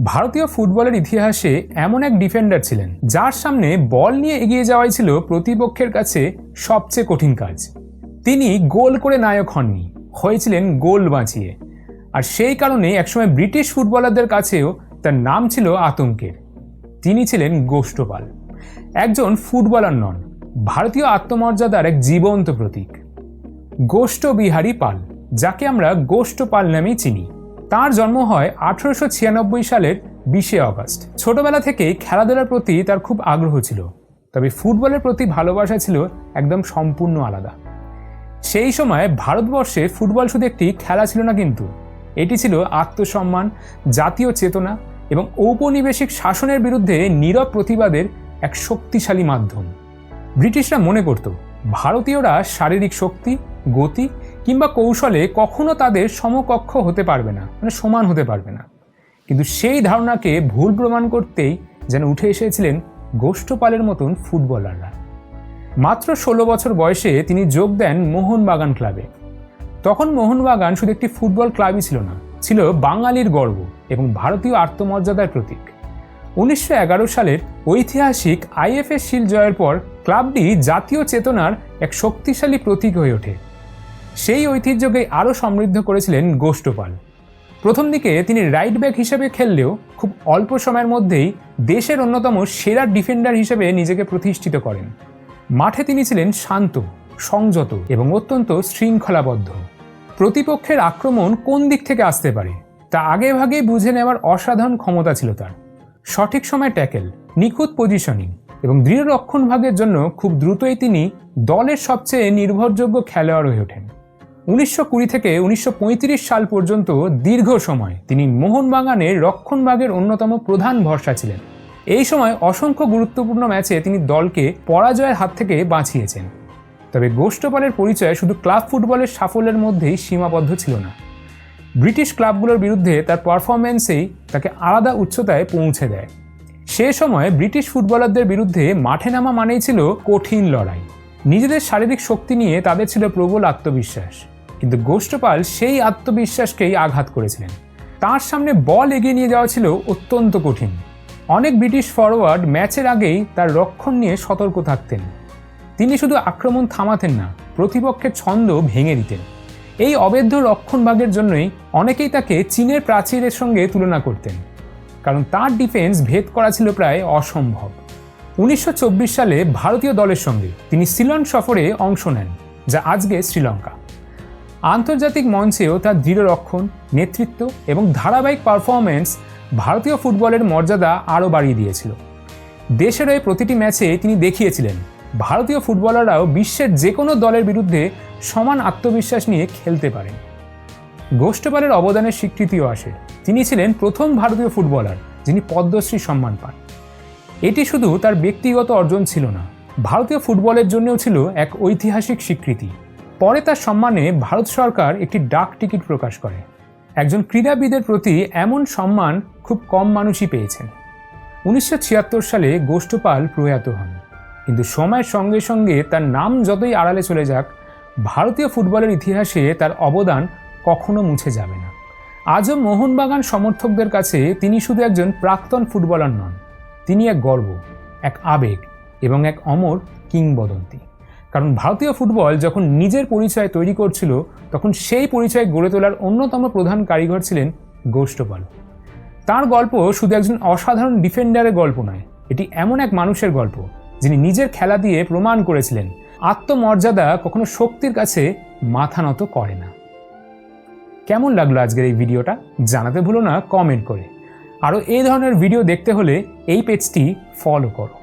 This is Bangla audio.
ভারতীয় ফুটবলের ইতিহাসে এমন এক ডিফেন্ডার ছিলেন যার সামনে বল নিয়ে এগিয়ে যাওয়াই ছিল প্রতিপক্ষের কাছে সবচেয়ে কঠিন কাজ। তিনি গোল করে নায়ক হননি, হয়েছিলেন গোল বাঁচিয়ে। আর সেই কারণে একসময় ব্রিটিশ ফুটবলারদের কাছেও তার নাম ছিল আতঙ্কের। তিনি ছিলেন গোষ্ঠপাল, একজন ফুটবলার নন, ভারতীয় আত্মমর্যাদার এক জীবন্ত প্রতীক। গোষ্ঠ বিহারী পাল, যাকে আমরা গোষ্ঠপাল নামেই চিনি। তার জন্ম হয় 1896 সালের 20 অগস্ট। ছোটবেলা থেকেই খেলাধুলার প্রতি তার খুব আগ্রহ ছিল, তবে ফুটবলের প্রতি ভালোবাসা ছিল একদম সম্পূর্ণ আলাদা। সেই সময় ভারতবর্ষে ফুটবল শুধু একটি খেলা ছিল না, কিন্তু এটি ছিল আত্মসম্মান, জাতীয় চেতনা এবং ঔপনিবেশিক শাসনের বিরুদ্ধে নীরব প্রতিবাদের এক শক্তিশালী মাধ্যম। ব্রিটিশরা মনে করত ভারতীয়রা শারীরিক শক্তি, গতি কিংবা কৌশলে কখনো তাদের সমকক্ষ হতে পারবে না, সমান হতে পারবে না। কিন্তু সেই ধারণাকে ভুল প্রমাণ করতেই যেন উঠে এসেছিলেন গোষ্ঠপালের মতন ফুটবলাররা। মাত্র 16 বছর বয়সে তিনি যোগ দেন মোহনবাগান ক্লাবে। তখন মোহনবাগান শুধু একটি ফুটবল ক্লাবই ছিল না, ছিল বাঙালির গর্ব এবং ভারতীয় আত্মমর্যাদার প্রতীক। 1911 সালের ঐতিহাসিক আইএফএ শিল্ড জয়ের পর ক্লাবটি জাতীয় চেতনার এক শক্তিশালী প্রতীক হয়ে ওঠে। সেই ঐতিহ্যকে আরও সমৃদ্ধ করেছিলেন গোষ্ঠপাল। প্রথম দিকে তিনি রাইট ব্যাক হিসেবে খেললেও খুব অল্প সময়ের মধ্যেই দেশের অন্যতম সেরা ডিফেন্ডার হিসেবে নিজেকে প্রতিষ্ঠিত করেন। মাঠে তিনি ছিলেন শান্ত, সংযত এবং অত্যন্ত শৃঙ্খলাবদ্ধ। প্রতিপক্ষের আক্রমণ কোন দিক থেকে আসতে পারে তা আগেভাগেই বুঝে নেওয়ার অসাধারণ ক্ষমতা ছিল তার। সঠিক সময় ট্যাকেল, নিখুঁত পজিশনিং এবং দৃঢ় রক্ষণভাগের জন্য খুব দ্রুতই তিনি দলের সবচেয়ে নির্ভরযোগ্য খেলোয়াড় হয়ে ওঠেন। 1920 থেকে 1935 সাল পর্যন্ত দীর্ঘ সময় তিনি মোহনবাগানের রক্ষণভাগের অন্যতম প্রধান ভরসা ছিলেন। এই সময় অসংখ্য গুরুত্বপূর্ণ ম্যাচে তিনি দলকে পরাজয়ের হাত থেকে বাঁচিয়েছেন। তবে গোষ্ঠপালের পরিচয় শুধু ক্লাব ফুটবলের সাফল্যের মধ্যেই সীমাবদ্ধ ছিল না। ব্রিটিশ ক্লাবগুলোর বিরুদ্ধে তার পারফরম্যান্সেই তাকে আলাদা উচ্চতায় পৌঁছে দেয়। সে সময় ব্রিটিশ ফুটবলারদের বিরুদ্ধে মাঠে নামা মানেই ছিল কঠিন লড়াই। নিজেদের শারীরিক শক্তি নিয়ে তাদের ছিল প্রবল আত্মবিশ্বাস, কিন্তু গোষ্ঠপাল সেই আত্মবিশ্বাসকেই আঘাত করেছিলেন। তার সামনে বল এগিয়ে নিয়ে যাওয়া ছিল অত্যন্ত কঠিন। অনেক ব্রিটিশ ফরওয়ার্ড ম্যাচের আগেই তার রক্ষণ নিয়ে সতর্ক থাকতেন। তিনি শুধু আক্রমণ থামাতেন না, প্রতিপক্ষের ছন্দ ভেঙে দিতেন। এই অবৈধ রক্ষণভাগের জন্যই অনেকেই তাকে চীনের প্রাচীরের সঙ্গে তুলনা করতেন, কারণ তার ডিফেন্স ভেদ করা ছিল প্রায় অসম্ভব। 1924 সালে ভারতীয় দলের সঙ্গে তিনি সিলন সফরে অংশ নেন, যা আজকে শ্রীলঙ্কা। আন্তর্জাতিক মঞ্চেও তার দৃঢ় রক্ষণ, নেতৃত্ব এবং ধারাবাহিক পারফরম্যান্স ভারতীয় ফুটবলের মর্যাদা আরও বাড়িয়ে দিয়েছিল। দেশের হয়ে প্রতিটি ম্যাচে তিনি দেখিয়েছিলেন ভারতীয় ফুটবলাররাও বিশ্বের যে কোনো দলের বিরুদ্ধে সমান আত্মবিশ্বাস নিয়ে খেলতে পারেন। গোষ্ঠপালের অবদানের স্বীকৃতিও আসে। তিনি ছিলেন প্রথম ভারতীয় ফুটবলার যিনি পদ্মশ্রী সম্মান পান। এটি শুধু তার ব্যক্তিগত অর্জন ছিল না, ভারতীয় ফুটবলের জন্যও ছিল এক ঐতিহাসিক স্বীকৃতি। পরে তার সম্মানে ভারত সরকার একটি ডাক টিকিট প্রকাশ করে। একজন ক্রীড়াবিদের প্রতি এমন সম্মান খুব কম মানুষই পেয়েছেন। 1976 সালে গোষ্ঠপাল প্রয়াত হন, কিন্তু সময়ের সঙ্গে সঙ্গে তার নাম যতই আড়ালে চলে যাক, ভারতীয় ফুটবলের ইতিহাসে তার অবদান কখনো মুছে যাবে না। আজও মোহনবাগান সমর্থকদের কাছে তিনি শুধু একজন প্রাক্তন ফুটবলার নন, তিনি এক গর্ব, এক আবেগ এবং এক অমর কিংবদন্তি। কারণ ভারতীয় ফুটবল যখন নিজের পরিচয় তৈরি করছিল, তখন সেই পরিচয় গড়ে তোলার অন্যতম প্রধান কারিগর ছিলেন গোষ্ঠপাল। তার গল্প শুধু একজন অসাধারণ ডিফেন্ডারের গল্প নয়, এটি এমন এক মানুষের গল্প যিনি নিজের খেলা দিয়ে প্রমাণ করেছিলেন আত্মমর্যাদা কখনো শক্তির কাছে মাথা নত করে না। কেমন লাগলো আজকের এই ভিডিওটা জানাতে ভুলো না কমেন্ট করে। আরও এই ধরনের ভিডিও দেখতে হলে এই পেজটি ফলো করো।